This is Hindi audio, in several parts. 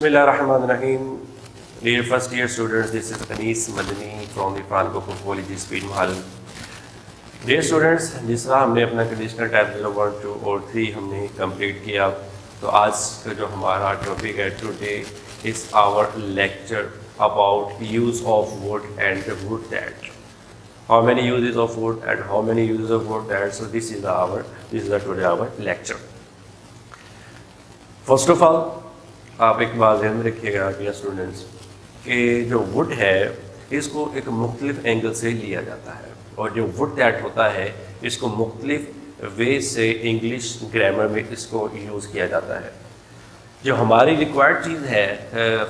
Bismillahirrahmanirrahim. Dear first year students, this is Anis Madani from the Franco College Speed Mahal. Dear students, जिस तरह हमने अपना कंडीशनल टाइप 0, 1, 2 और 3 हमने कंप्लीट किया, तो आज का जो हमारा टॉपिक है today is our lecture about use of would and would that. How many uses of wood and how many uses of wood that? So this is today our lecture. First of all, आप एक बात ध्यान में रखिएगा डियर स्टूडेंट्स कि जो वुड है इसको एक मुख्तलिफ एंगल से लिया जाता है और जो वुड दैट होता है इसको मुख्तलिफ वे से इंग्लिश ग्रामर में इसको यूज़ किया जाता है. जो हमारी रिक्वायर्ड चीज़ है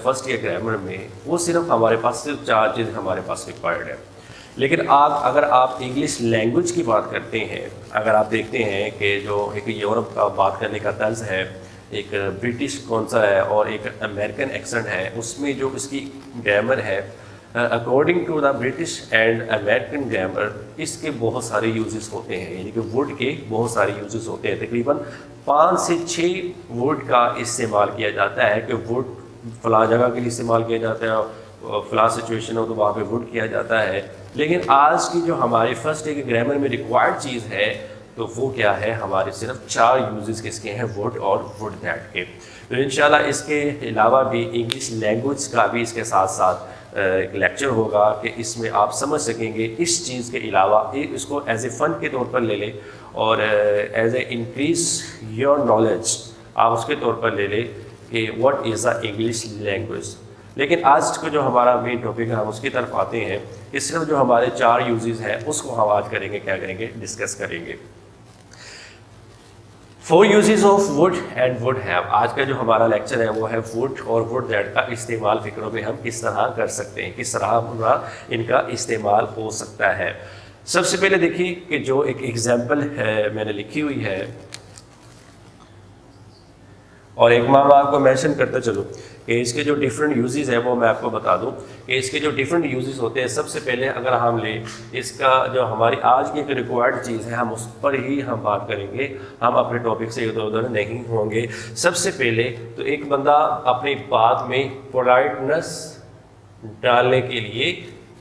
फर्स्ट ईयर ग्रामर में वो सिर्फ हमारे पास सिर्फ 4 चीज़ हमारे पास रिक्वायर्ड है. लेकिन अगर आप इंग्लिश लैंग्वेज की बात करते हैं, अगर आप देखते हैं कि जो एक यूरोप का बात करने का तर्ज है, एक ब्रिटिश कौन सा है और एक अमेरिकन एक्सेंट है, उसमें जो इसकी ग्रामर है according to the British and American grammar इसके बहुत सारे यूजेस होते हैं. यानी कि वुड के बहुत सारे यूजेस होते हैं. तकरीबन 5 से 6 वुड का इस्तेमाल किया जाता है कि वुड फलां जगह के लिए इस्तेमाल किया जाता है, फलां सिचुएशन हो तो वहाँ पे वुड किया जाता है. लेकिन आज की जो हमारे फर्स्ट ईयर के ग्रामर में रिक्वायर्ड चीज़ है तो वो क्या है, हमारे सिर्फ 4 यूजेस किसके हैं, वुड और वुड दैट के. तो इंशाल्लाह इसके अलावा भी इंग्लिश लैंग्वेज का भी इसके साथ साथ एक लेक्चर होगा कि इसमें आप समझ सकेंगे. इस चीज़ के अलावा इसको एज ए फ़न के तौर पर ले लें और as a increase your knowledge आप उसके तौर पर ले लें कि what is the English language. लेकिन आज को जो हमारा मेन टॉपिक है हम उसकी तरफ आते हैं. इस सिर्फ जो हमारे 4 यूजेस हैं उसको हम आज करेंगे, क्या करेंगे, डिस्कस करेंगे. 4 uses of would and would have. आज का जो हमारा लेक्चर है वो है वुड और वुड दैट का इस्तेमाल फिक्रों में हम किस तरह कर सकते हैं, किस तरह इनका इस्तेमाल हो सकता है. सबसे पहले देखिए कि जो एक एग्जाम्पल है मैंने लिखी हुई है और एक मैं आपको मेंशन करता चलूँ कि इसके जो डिफरेंट यूजेस है वो मैं आपको बता दूं कि इसके जो डिफरेंट यूजेस होते हैं. सबसे पहले अगर हम ले इसका जो हमारी आज की एक रिक्वायर्ड चीज़ है हम उस पर ही हम बात करेंगे, हम अपने टॉपिक से इधर उधर नहीं होंगे. सबसे पहले तो एक बंदा अपनी बात में पोलाइटनेस डालने के लिए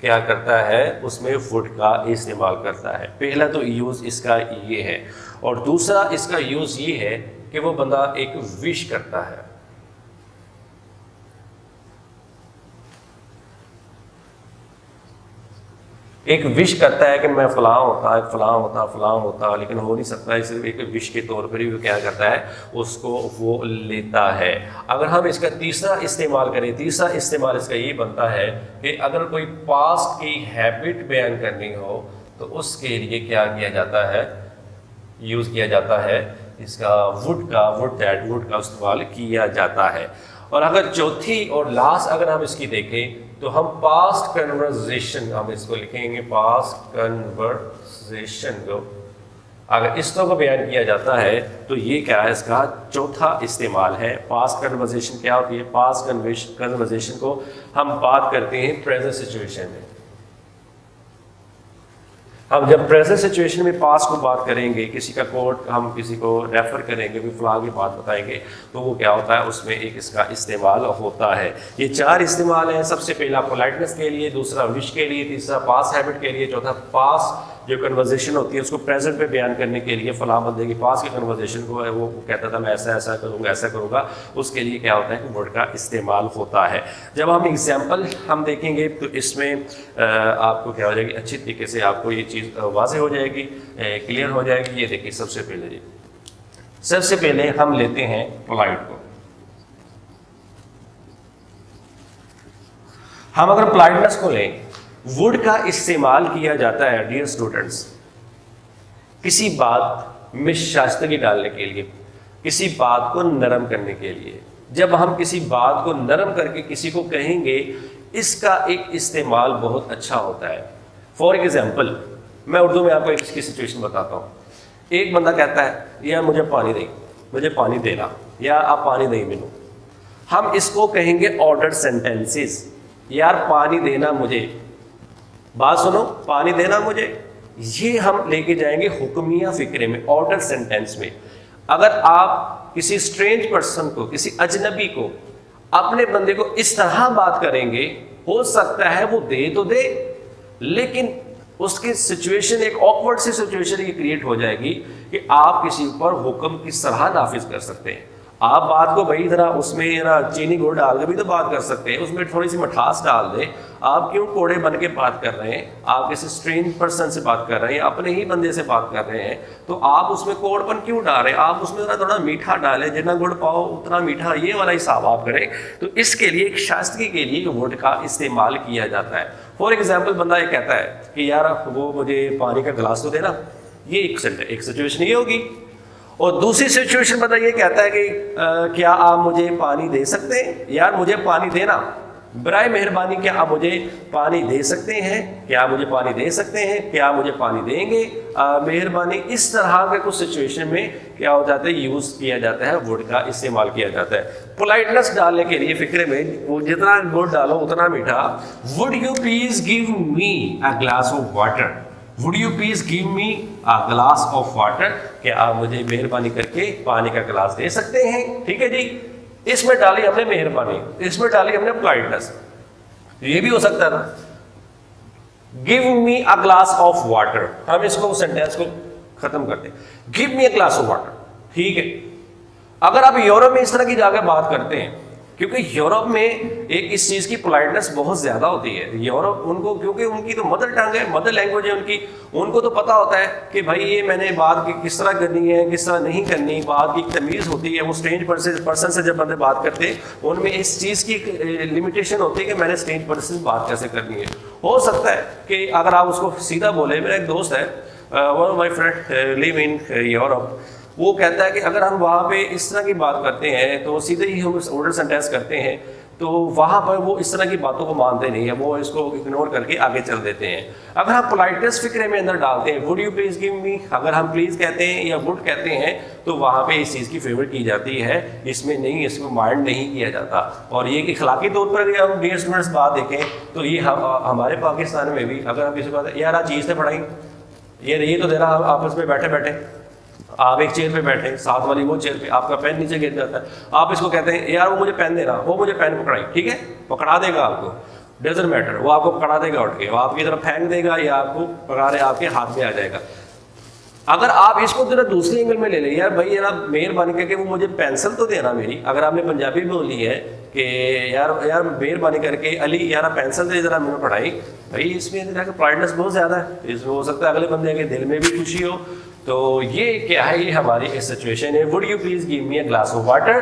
क्या करता है, उसमें वुड का इस्तेमाल करता है. पहला तो यूज़ इसका ये है और दूसरा इसका यूज़ ये है कि वो बंदा एक विश करता है. एक विश करता है कि मैं फलां होता, लेकिन हो नहीं सकता. सिर्फ एक विश के तौर पर ही वो क्या करता है, उसको वो लेता है. अगर हम इसका तीसरा इस्तेमाल करें, तीसरा इस्तेमाल इसका ये बनता है कि अगर कोई पास्ट की हैबिट बयान करनी हो तो उसके लिए क्या किया जाता है, यूज़ किया जाता है इसका वुड का इस्तेमाल किया जाता है. और अगर चौथी और लास्ट अगर हम इसकी देखें तो हम पास्ट कन्वर्सेशन, हम इसको लिखेंगे पास्ट कन्वर्सेशन को, अगर इस तरह को बयान किया जाता है तो ये क्या है, इसका चौथा इस्तेमाल है. पास्ट कन्वर्सेशन क्या होती है, पास्ट कन्वर्सेशन को हम बात करते हैं प्रेजेंट सिचुएशन में. हम जब प्रेजेंट सिचुएशन में पास्ट को बात करेंगे, किसी का कोट हम किसी को रेफर करेंगे, कोई फलां की बात बताएंगे तो वो क्या होता है, उसमें एक इसका इस्तेमाल होता है. ये 4 इस्तेमाल हैं. सबसे पहला पोलाइटनेस के लिए, दूसरा विश के लिए, तीसरा पास्ट हैबिट के लिए, चौथा पास्ट जो कन्वर्सेशन होती है उसको प्रेजेंट में बयान करने के लिए. फलां बंदे की पास्ट की कन्वर्सेशन को है वो कहता था मैं ऐसा करूँगा, उसके लिए क्या होता है कि वर्ड का इस्तेमाल होता है. जब हम एग्जाम्पल हम देखेंगे तो इसमें आपको क्या हो जाएगी, अच्छी तरीके से आपको ये चीज़ वाज़ेह हो जाएगी, क्लियर हो जाएगी. ये देखिए सबसे पहले हम लेते हैं पोलाइट को. हम अगर पोलाइटनेस को लें, वुड का इस्तेमाल किया जाता है डियर स्टूडेंट्स किसी बात में शाइस्तगी डालने के लिए, किसी बात को नरम करने के लिए. जब हम किसी बात को नरम करके किसी को कहेंगे इसका एक इस्तेमाल बहुत अच्छा होता है. फॉर एग्जाम्पल मैं उर्दू में आपको इसकी सिचुएशन बताता हूँ. एक बंदा कहता है यार मुझे पानी देना, या आप पानी नहीं मिलो. हम इसको कहेंगे ऑर्डर सेंटेंसेस. यार पानी देना मुझे, बात सुनो, पानी देना मुझे. ये हम लेके जाएंगे हुक्मिया फिक्रे में, ऑर्डर सेंटेंस में. अगर आप किसी स्ट्रेंज पर्सन को, किसी अजनबी को अपने बंदे को इस तरह बात करेंगे, हो सकता है वो दे तो दे, लेकिन उसकी सिचुएशन एक ऑकवर्ड सी सिचुएशन ये क्रिएट हो जाएगी कि आप किसी पर हुक्म किस तरह नाफिज कर सकते हैं। आप बात को भाई जरा उसमें ना चीनी गुड़ डाल के भी तो बात कर सकते हैं, उसमें थोड़ी सी मिठास डाल दें। आप क्यों कोड़े बन के बात कर रहे हैं? आप किसी स्ट्रेंज पर्सन से बात कर रहे हैं, अपने ही बंदे से बात कर रहे हैं, तो आप उसमें कोड़पन क्यों डाल रहे हैं? आप उसमें जरा थोड़ा मीठा डालें, जितना गुड़ पाओ उतना मीठा, ये वाला हिसाब आप करें। तो इसके लिए एक शास्त्री के लिए वुड का इस्तेमाल किया जाता है। फॉर एग्जाम्पल, बंदा ये कहता है कि यार वो मुझे पानी का गिलास तो देना, ये एक सिचुएशन ये होगी। और दूसरी सिचुएशन बंदा ये कहता है कि क्या आप मुझे पानी दे सकते हैं? यार मुझे पानी देना, बराए मेहरबानी क्या आप मुझे पानी दे सकते हैं? क्या आप मुझे पानी दे सकते हैं? क्या आप मुझे पानी देंगे? मेहरबानी। इस तरह के कुछ सिचुएशन में क्या हो जाता है, यूज किया जाता है, वुड का इस्तेमाल किया जाता है। पोलाइटनेस डालने के लिए फिक्रे में वो जितना गुड़ डालो उतना मीठा। Would you please give me a glass of water? Would you please give me a glass of water? क्या आप मुझे मेहरबानी करके पानी का गिलास दे सकते हैं? ठीक है जी, इसमें डाली हमने मेहरबानी, इसमें डाली हमने पोलाइटनेस। ये भी हो सकता था, give me a glass of water, हम इसको सेंटेंस को खत्म करते हैं, give me a glass of water. ठीक है, अगर आप यूरोप में इस तरह की जाकर बात करते हैं, क्योंकि यूरोप में एक इस चीज़ की पोलाइटनेस बहुत ज़्यादा होती है। यूरोप उनको, क्योंकि उनकी तो मदर टंग है, मदर लैंग्वेज है उनकी, उनको तो पता होता है कि भाई ये मैंने बात किस तरह करनी है, किस तरह नहीं करनी, बात की तमीज़ होती है। वो स्ट्रेंज पर्सन से जब बंदे बात करते हैं, उनमें इस चीज़ की लिमिटेशन होती है कि मैंने स्ट्रेंज पर्सन से बात कैसे करनी है। हो सकता है कि अगर आप उसको सीधा बोले, मेरा एक दोस्त है, one of my friend live in Europe, वो कहता है कि अगर हम वहाँ पे इस तरह की बात करते हैं तो सीधे ही हम ऑर्डर सेंटेंस करते हैं, तो वहाँ पर वो इस तरह की बातों को मानते नहीं है, वो इसको इग्नोर करके आगे चल देते हैं। अगर हम पोलाइटनेस फिक्रे में अंदर डालते हैं, वुड यू प्लीज गिव मी, अगर हम प्लीज कहते हैं या वुड कहते हैं, तो वहाँ पे इस चीज़ की फेवर की जाती है, इसमें नहीं, इसमें माइंड नहीं किया जाता। और ये इखलाकी तौर पर अगर हम डियर स्टूडेंट्स बात देखें तो ये हमारे पाकिस्तान में भी अगर हम किसी बात यार आज चीज़ से पढ़ाई, ये तो दे रहा, आपस में बैठे बैठे आप एक चेयर पे बैठे, साथ वाली वो चेयर पे, आपका पेन नीचे गिर जाता है, आप इसको कहते हैं यार वो मुझे पेन देना, वो मुझे पेन पकड़ाई, ठीक है, पकड़ा देगा आपको, डजंट मैटर, वो आपको पकड़ा देगा उठ के, वो आपकी तरफ फेंक देगा या आपको पकड़ाने आपके हाथ में आ जाएगा। अगर आप इसको जरा दूसरे एंगल में ले लें, यार भाई यार मेहरबानी करके वो मुझे पेंसिल तो देना मेरी, अगर आपने पंजाबी में बोली है कि यार मेहरबानी करके अली यार पेंसिल दे जरा मैंने पढ़ाई, भाई इसमें प्राइडनेस बहुत ज़्यादा है, इसमें हो सकता है अगले बंदे के दिल में भी खुशी हो। तो ये क्या है, ये हमारी एक सिचुएशन है, would you please give me a glass of water,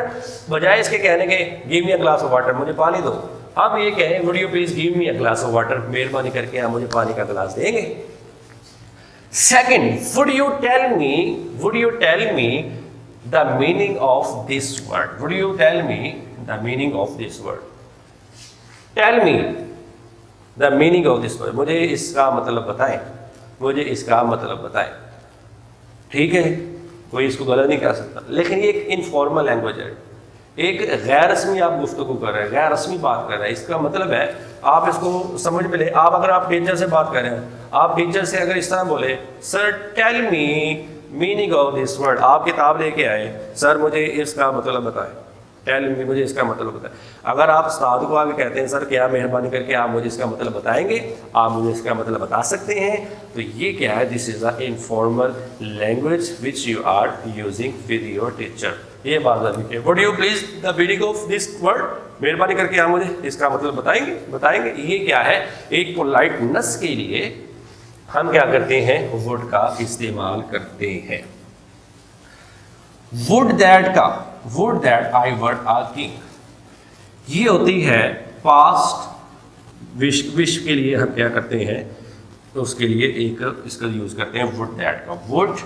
बजाय इसके कहने के give me a glass of water, मुझे पानी दो, हम ये कहें would you please give me a glass of water, मेहरबानी करके आप मुझे पानी का गिलास देंगे। Second, would you tell me the meaning of this word, would you tell me the meaning of this word, tell me the meaning of this word, मुझे इसका मतलब बताएं, मुझे इसका मतलब बताएं। ठीक है, कोई इसको गलत नहीं कह सकता, लेकिन ये एक इनफॉर्मल लैंग्वेज है, एक गैर रस्मी आप गुफ्तगू कर रहे हैं, गैर रस्मी बात कर रहे हैं। इसका मतलब है आप इसको समझ में ले, आप अगर आप टीचर से बात कर रहे हैं, आप टीचर से अगर इस तरह बोले, sir tell me meaning of this word, आप किताब लेके आए, सर मुझे इसका मतलब बताएं, टेल मी, मुझे इसका मतलब बताएं। अगर आप उस्ताद को आगे कहते हैं सर क्या मेहरबानी करके आप मुझे इसका मतलब बताएंगे, आप मुझे इसका मतलब बता सकते हैं, तो ये क्या है, this is a informal language which you are using with your teacher. ये बात है, would you please the meaning of this word, मेहरबानी करके आप मुझे इसका मतलब बताएंगे। ये क्या है, एक पोलाइटनेस के लिए हम क्या करते हैं, वुड का इस्तेमाल करते हैं। Would that I were a king, ये होती है पास्ट विश के लिए हम क्या करते हैं, तो उसके लिए एक इसका यूज करते हैं वुड दैट का, वुड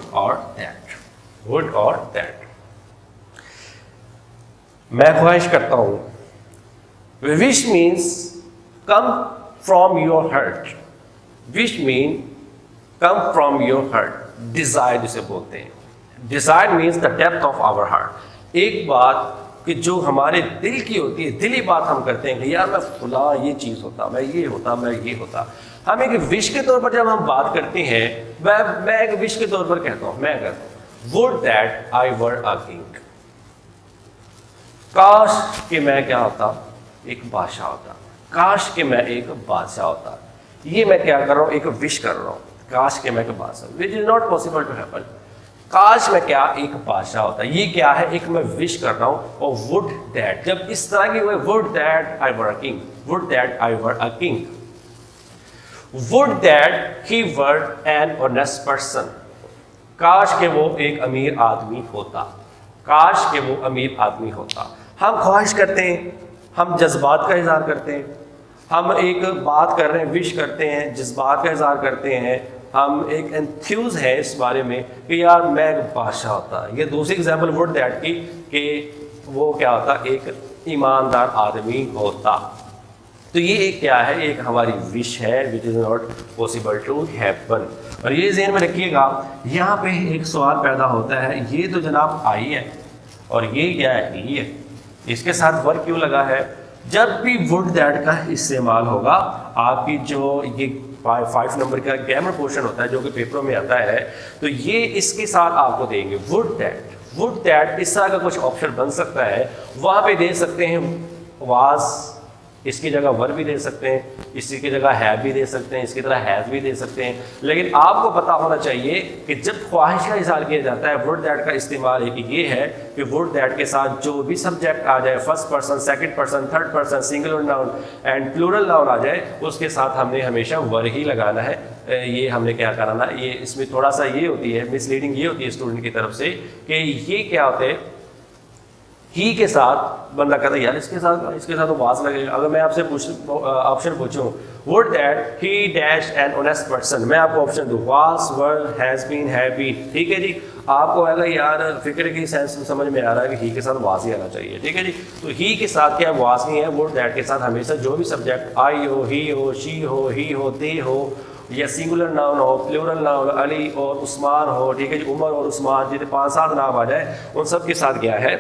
और दैट। मैं ख्वाहिश करता हूं, wish means come from your heart, wish mean come from your heart, desire जिसे बोलते हैं, desire means the depth of our heart, एक बात कि जो हमारे दिल की होती है, दिली बात हम करते हैं कि यार मैं फुला ये चीज़ होता, मैं ये होता। हम एक विश के तौर पर जब हम बात करते हैं, मैं एक विश के तौर पर कहता हूँ, मैं कहता हूँ would that I were a king, काश कि मैं क्या होता, एक बादशाह होता। काश कि मैं एक बादशाह होता। ये मैं क्या कर रहा हूँ, एक विश कर रहा हूँ, काश कि मैं एक बादशाह, which is not possible to happen. काश मैं क्या एक बादशाह होता। ये क्या है, एक मैं विश कर रहा हूँ। और वुड दैट, जब इस तरह की, would that I were a king, would that I were a king, would that he were an honest person. काश के वो एक अमीर आदमी होता, काश के वो अमीर आदमी होता। हम ख्वाहिश करते हैं, हम जज्बात का इजहार करते हैं, हम एक बात कर रहे हैं, विश करते हैं, जज्बात का इजहार करते हैं, हम एक एंथ्यूज है इस बारे में कि यार मैं एक बादशाह होता। ये दूसरी एग्जाम्पल वुड दैट की कि वो क्या होता, एक ईमानदार आदमी होता। तो ये एक क्या है, एक हमारी विश है which is not possible to happen. और ये ज़हन में रखिएगा, यहाँ पे एक सवाल पैदा होता है, ये तो जनाब आई है और ये क्या है, ही है, इसके साथ वर्क क्यों लगा है। जब भी वुड दैट का इस्तेमाल होगा, आपकी जो ये 5 नंबर का ग्रामर पोर्शन होता है जो कि पेपरों में आता है, तो ये इसके साथ आपको देंगे वुड दैट। वुड दैट इस तरह का कुछ ऑप्शन बन सकता है, वहाँ पे दे सकते हैं वाज, इसकी जगह वर भी दे सकते हैं, इसी की जगह है भी दे सकते हैं, इसकी तरह हैज़ भी दे सकते हैं। लेकिन आपको पता होना चाहिए कि जब ख्वाहिश का इज़हार किया जाता है, वुड दैट का इस्तेमाल एक ये है कि वुड दैट के साथ जो भी सब्जेक्ट आ जाए, first person, second person, third person, singular noun and plural noun आ जाए, उसके साथ हमने हमेशा वर ही लगाना है। ये हमने क्या कराना, ये इसमें थोड़ा सा ये होती है, मिसलीडिंग ये होती है स्टूडेंट की तरफ से कि ये क्या होते हैं, ही के साथ बंदा कहता है यार इसके साथ तो वास लगेगा। अगर मैं आपसे ऑप्शन पूछूं would that he dash an honest person, मैं आपको ऑप्शन दूं वास, वर, हैज बीन, हैव बीन, ठीक है जी, आपको आएगा यार फिक्र की सेंस समझ में आ रहा है कि ही के साथ वास ही आना चाहिए, ठीक है जी। तो ही के साथ क्या वास नहीं है, वुड दैट के साथ हमेशा जो भी सब्जेक्ट आई हो, ही हो, शी हो, ही हो, दे हो, या सिंगुलर नाउन हो, प्लूरल नाउन अली और उस्मान हो, ठीक है जी, उमर और उस्मान, जितने 5-7 नाम आ जाए उन सब के साथ क्या है,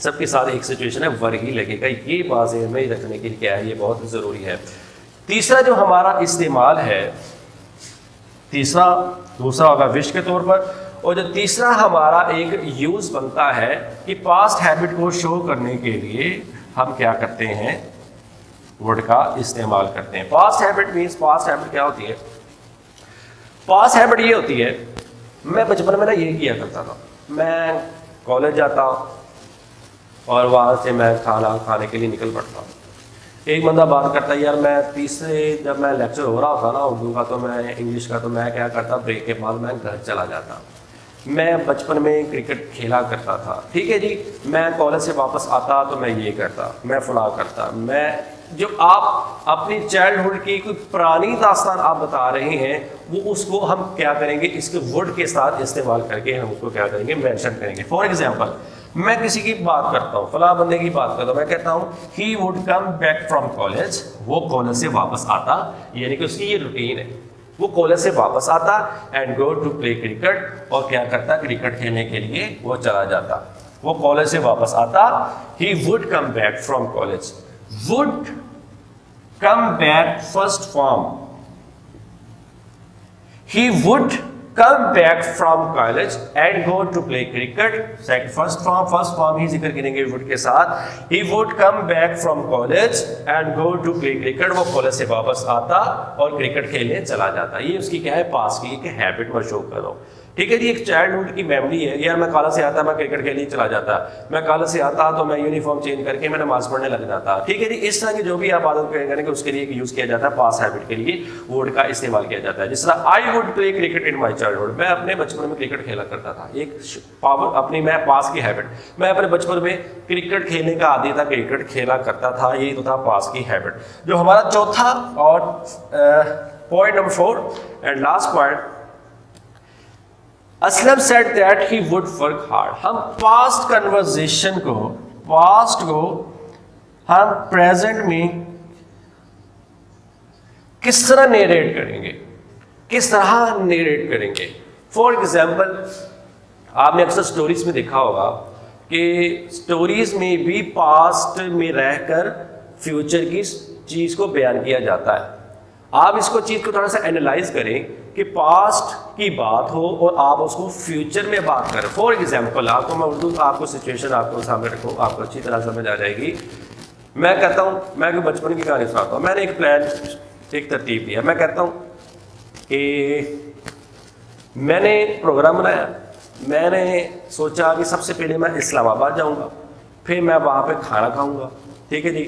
सबके साथ एक सिचुएशन है, वर ही लगेगा। ये बात ज़हन में रखने के लिए क्या है, ये बहुत ज़रूरी है। तीसरा जो हमारा इस्तेमाल है, दूसरा होगा विश के तौर पर, और जो तीसरा हमारा एक यूज़ बनता है कि पास्ट हैबिट को शो करने के लिए हम क्या करते हैं, वर्ड का इस्तेमाल करते हैं। Past habit means, past habit क्या होती है, पास्ट हैबिट ये होती है, मैं बचपन में ना ये किया करता था, मैं कॉलेज जाता और वहाँ से मैं खाना खाने के लिए निकल पड़ता। एक बंदा बात करता है यार मैं तीसरे, जब मैं लेक्चर हो रहा था ना उर्दू का, तो मैं इंग्लिश का, तो मैं क्या करता, ब्रेक के बाद मैं घर चला जाता। मैं बचपन में क्रिकेट खेला करता था, ठीक है जी, मैं कॉलेज से वापस आता तो मैं ये करता, मैं फला करता। मैं जो आप अपनी चाइल्डहुड की कोई पुरानी दास्तान आप बता रहे हैं, वो उसको हम क्या करेंगे, इसके वुड के साथ इस्तेमाल करके हम उसको क्या करेंगे, मेंशन करेंगे। फॉर एग्जांपल, मैं किसी की बात करता हूँ, फला बंदे की बात करता हूँ, मैं कहता हूँ ही would come back from college, वो कॉलेज से वापस आता, यानी कि उसकी ये रूटीन है, वो कॉलेज से वापस आता and go to play cricket, और क्या करता, क्रिकेट खेलने के लिए वो चला जाता। वो कॉलेज से वापस आता, he would come back from college, would come back first form, he would come back from college and go to play cricket. First form ही जिक्र करेंगे वुड के साथ, he would come back from college and go to play cricket, वो कॉलेज से वापस आता और क्रिकेट खेलने चला जाता। ये उसकी क्या है, पास की एक हैबिट मैं शो कर रहा हूँ, ठीक है जी। एक चाइल्डहुड की मेमोरी है, यार मैं कॉलेज से आता, मैं क्रिकेट खेलने चला जाता, मैं कॉलेज से आता तो मैं यूनिफॉर्म चेंज करके मैं नमाज पढ़ने लग जाता, ठीक है जी। इस तरह की जो भी आप आदत करेंगे उसके लिए यूज किया जाता है, पास हैबिट के लिए वुड का इस्तेमाल किया जाता है। जिस तरह I would play cricket in my childhood, मैं अपने बचपन में क्रिकेट खेला करता था, एक पावर अपनी मैं पास की हैबिट, मैं अपने बचपन में क्रिकेट खेलने का आदी था, क्रिकेट खेला करता था, ये तो था पास की हैबिट। जो हमारा चौथा और point number 4 and last point, Aslam said that he would work hard. हम पास्ट कन्वर्सेशन को, पास्ट को हम प्रेजेंट में किस तरह नेरेट करेंगे, किस तरह नेरेट करेंगे। फॉर एग्जाम्पल, आपने अक्सर स्टोरीज में देखा होगा कि स्टोरीज में भी पास्ट में रहकर फ्यूचर की चीज को बयान किया जाता है। आप इसको चीज को थोड़ा सा एनालाइज करें कि पास्ट की बात हो और आप उसको फ्यूचर में बात करें। फॉर एग्जाम्पल आपको मैं उर्दू का आपको सिचुएशन आपको सामने रखूँ, आपको अच्छी तरह समझ आ जाएगी। मैं कहता हूँ, मैं कोई बचपन की कहानी सुनाता हूँ। मैंने एक प्लान, एक तरतीब दिया। मैं कहता हूँ कि मैंने प्रोग्राम बनाया, मैंने सोचा कि सबसे पहले मैं इस्लामाबाद जाऊँगा, फिर मैं वहाँ पे खाना खाऊँगा। ठीक है जी।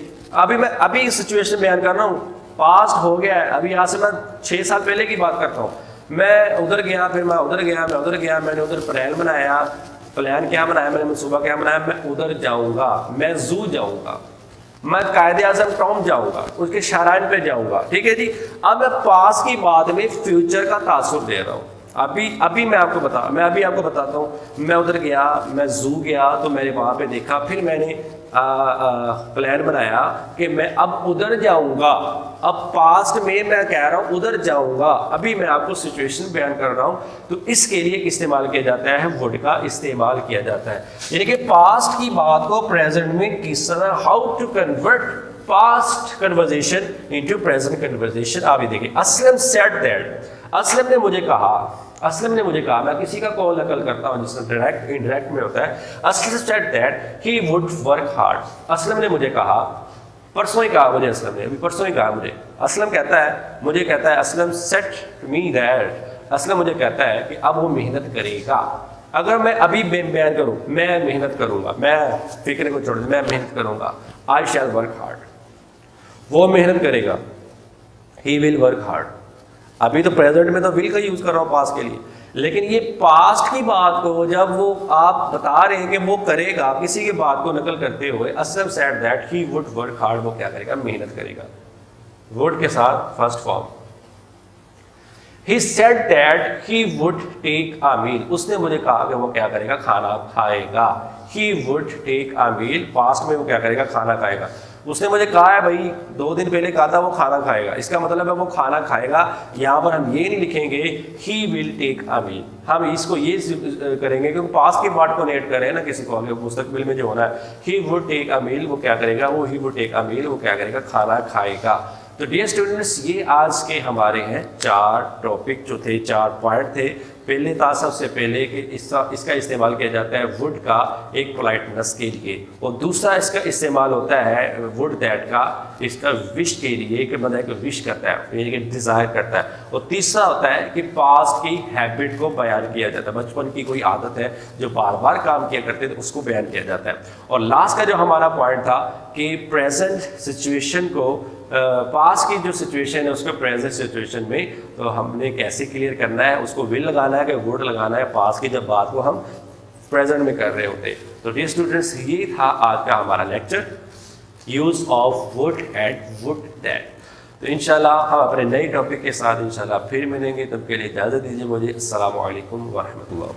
अभी सिचुएशन बयान कर रहा हूँ, पास्ट हो गया है। अभी यहाँ से मैं 6 साल पहले की बात करता हूँ। मैं उधर गया, फिर मैं उधर गया, मैंने उधर प्लान बनाया। प्लान क्या बनाया मैंने, मनसूबा क्या बनाया, मैं उधर जाऊँगा, मैं जू जाऊँगा, मैं कायदे आज़म टॉम जाऊँगा, उसके शाराइन पे जाऊँगा। ठीक है जी। अब मैं पास की बात में फ्यूचर का तासुर दे रहा हूँ। अभी मैं आपको बताता हूँ। मैं उधर गया, मैं जू गया, तो मैंने वहाँ पे देखा, फिर मैंने प्लान बनाया कि मैं अब उधर जाऊंगा। अब पास्ट में मैं कह रहा हूँ उधर जाऊंगा, अभी मैं आपको सिचुएशन बयान कर रहा हूँ। तो इसके लिए इस्तेमाल किया जाता है, वुड का इस्तेमाल किया जाता है। यानी कि पास्ट की बात को प्रेजेंट में किस तरह, how to convert past conversation into present conversation. आप ये देखिए, असलम सेड दैट, असलम ने मुझे कहा, मैं किसी का कॉल नकल करता हूँ जिसमें डायरेक्ट इंडायरेक्ट में होता है। Aslam said that he would work hard. Aslam ने मुझे कहा, परसों ही कहा मुझे, अभी परसों ही कहा मुझे। असलम कहता है, Aslam said to me that, Aslam मुझे कहता है कि अब वो मेहनत करेगा। अगर मैं अभी बयान करूँ, मैं मेहनत करूँगा, मैं फिक्र को छोड़, मैं मेहनत करूँगा। आई शैल वर्क हार्ड, वो मेहनत करेगा। He will work hard. अभी तो प्रेजेंट में तो विल का यूज कर रहा हूँ पास्ट के लिए, लेकिन ये पास्ट की बात को जब वो आप बता रहे हैं कि वो करेगा, किसी की बात को नकल करते हुए, Aslam said that he would work hard, वो क्या करेगा, मेहनत करेगा। वुड के साथ first form. He said that he would take a meal, उसने मुझे कहा कि वो क्या करेगा, खाना खाएगा। He would take a meal, past में वो क्या करेगा, खाना खाएगा। उसने मुझे कहा है भाई, 2 दिन पहले कहा था वो खाना खाएगा, इसका मतलब है वो खाना खाएगा। यहाँ पर हम ये नहीं लिखेंगे ही विल टेक अ मील, हम इसको ये करेंगे क्योंकि पास्ट की पार्ट को नेट करें ना किसी को आगे मुस्तकबिल में जो होना है। ही वुड टेक अ मील, वो क्या करेगा, वो ही वुड टेक अ मील, वो क्या करेगा, खाना खाएगा। तो डियर स्टूडेंट्स, ये आज के हमारे हैं 4 टॉपिक जो थे, 4 पॉइंट थे। पहले था सबसे पहले कि इसका इस्तेमाल किया जाता है वुड का एक पोलाइटनेस के लिए, और दूसरा इसका इस्तेमाल होता है वुड दैट का इसका विश के लिए, कि बंदा एक विश करता है, यानी कि डिज़ायर करता है। और तीसरा होता है कि पास्ट की हैबिट को बयान किया जाता है, बचपन की कोई आदत है जो बार बार काम किया करते थे उसको बयान किया जाता है। और लास्ट का जो हमारा पॉइंट था कि प्रेजेंट सिचुएशन को, पास्ट की जो सिचुएशन है उसको प्रेजेंट सिचुएशन में तो हमने कैसे क्लियर करना है, उसको विल लगाना है कि वुड लगाना है, पास्ट की जब बात को हम प्रेजेंट में कर रहे होते। तो डियर स्टूडेंट्स, ये था आज का हमारा lecture, use of would and would that. तो इंशाल्लाह हम अपने नए टॉपिक के साथ इंशाल्लाह फिर मिलेंगे। तब के लिए इजाज़त दीजिए मुझे। अस्सलामु अलैकुम व रहमतुल्लाह।